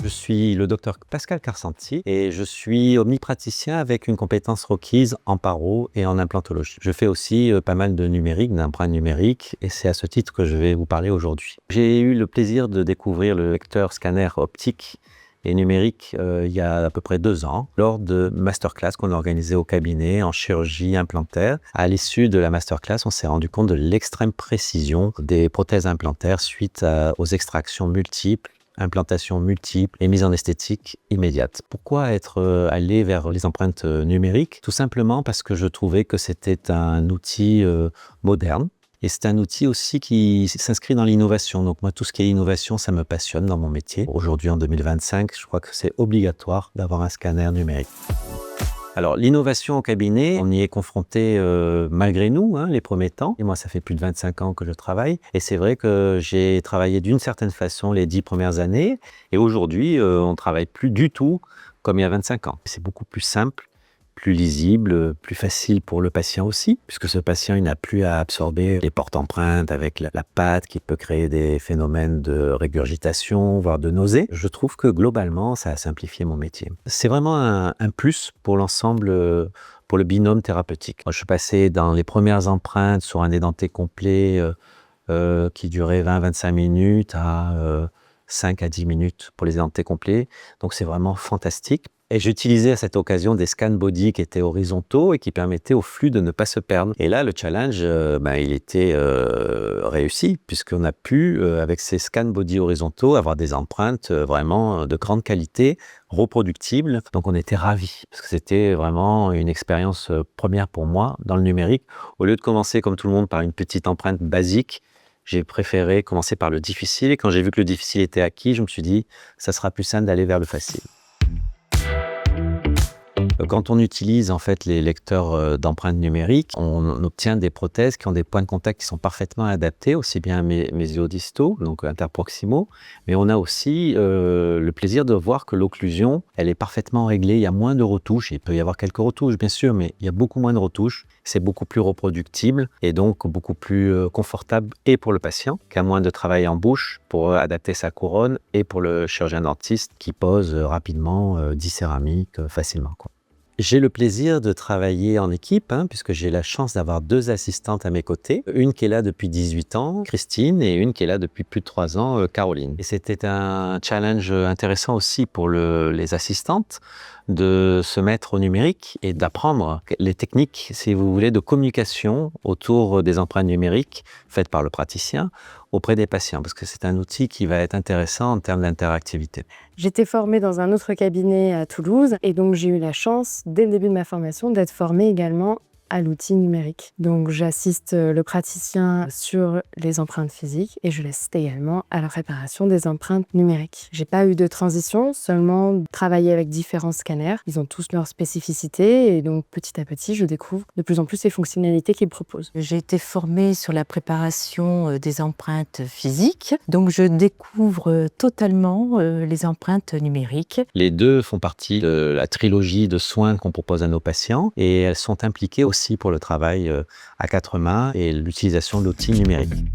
Je suis le docteur Pascal Carcentier et je suis omnipraticien avec une compétence requise en paro et en implantologie. Je fais aussi pas mal de numérique, d'empreintes numériques et c'est à ce titre que je vais vous parler aujourd'hui. J'ai eu le plaisir de découvrir le lecteur scanner optique et numérique il y a à peu près 2 ans, lors de masterclass qu'on a organisé au cabinet en chirurgie implantaire. À l'issue de la masterclass, on s'est rendu compte de l'extrême précision des prothèses implantaires suite aux extractions multiples, implantation multiple et mise en esthétique immédiate. Pourquoi être allé vers les empreintes numériques? Tout simplement parce que je trouvais que c'était un outil moderne. Et c'est un outil aussi qui s'inscrit dans l'innovation. Donc moi, tout ce qui est innovation, ça me passionne dans mon métier. Aujourd'hui, en 2025, je crois que c'est obligatoire d'avoir un scanner numérique. Alors, l'innovation au cabinet, on y est confronté malgré nous, les premiers temps. Et moi, ça fait plus de 25 ans que je travaille. Et c'est vrai que j'ai travaillé d'une certaine façon les 10 premières années. Et aujourd'hui, on ne travaille plus du tout comme il y a 25 ans. C'est beaucoup plus simple, plus lisible, plus facile pour le patient aussi, puisque ce patient il n'a plus à absorber les porte-empreintes avec la pâte qui peut créer des phénomènes de régurgitation, voire de nausée. Je trouve que globalement, ça a simplifié mon métier. C'est vraiment un plus pour l'ensemble, pour le binôme thérapeutique. Moi, je suis passé dans les premières empreintes sur un édenté complet qui durait 20-25 minutes à 5 à 10 minutes pour les édentés complets. Donc c'est vraiment fantastique. Et j'utilisais à cette occasion des scans body qui étaient horizontaux et qui permettaient au flux de ne pas se perdre. Et là, le challenge, il était réussi, puisqu'on a pu, avec ces scans body horizontaux, avoir des empreintes vraiment de grande qualité, reproductibles. Donc on était ravis, parce que c'était vraiment une expérience première pour moi dans le numérique. Au lieu de commencer, comme tout le monde, par une petite empreinte basique, j'ai préféré commencer par le difficile. Et quand j'ai vu que le difficile était acquis, je me suis dit, ça sera plus simple d'aller vers le facile. Quand on utilise en fait les lecteurs d'empreintes numériques, on obtient des prothèses qui ont des points de contact qui sont parfaitement adaptés, aussi bien mésio-distaux, donc interproximaux, mais on a aussi le plaisir de voir que l'occlusion, elle est parfaitement réglée, il y a moins de retouches, il peut y avoir quelques retouches bien sûr, mais il y a beaucoup moins de retouches, c'est beaucoup plus reproductible et donc beaucoup plus confortable et pour le patient, qui a moins de travail en bouche pour adapter sa couronne et pour le chirurgien dentiste qui pose rapidement 10 céramiques facilement, quoi. J'ai le plaisir de travailler en équipe, puisque j'ai la chance d'avoir 2 assistantes à mes côtés. Une qui est là depuis 18 ans, Christine, et une qui est là depuis plus de 3 ans, Caroline. Et c'était un challenge intéressant aussi pour les assistantes de se mettre au numérique et d'apprendre les techniques, si vous voulez, de communication autour des empreintes numériques faites par le praticien auprès des patients, parce que c'est un outil qui va être intéressant en termes d'interactivité. J'étais formée dans un autre cabinet à Toulouse et donc j'ai eu la chance, dès le début de ma formation, d'être formée également à l'outil numérique. Donc j'assiste le praticien sur les empreintes physiques et je l'assiste également à la préparation des empreintes numériques. J'ai pas eu de transition, seulement travailler avec différents scanners. Ils ont tous leurs spécificités et donc petit à petit je découvre de plus en plus les fonctionnalités qu'ils proposent. J'ai été formée sur la préparation des empreintes physiques, donc je découvre totalement les empreintes numériques. Les deux font partie de la trilogie de soins qu'on propose à nos patients et elles sont impliquées aussi pour le travail à 4 mains et l'utilisation d'outils numériques.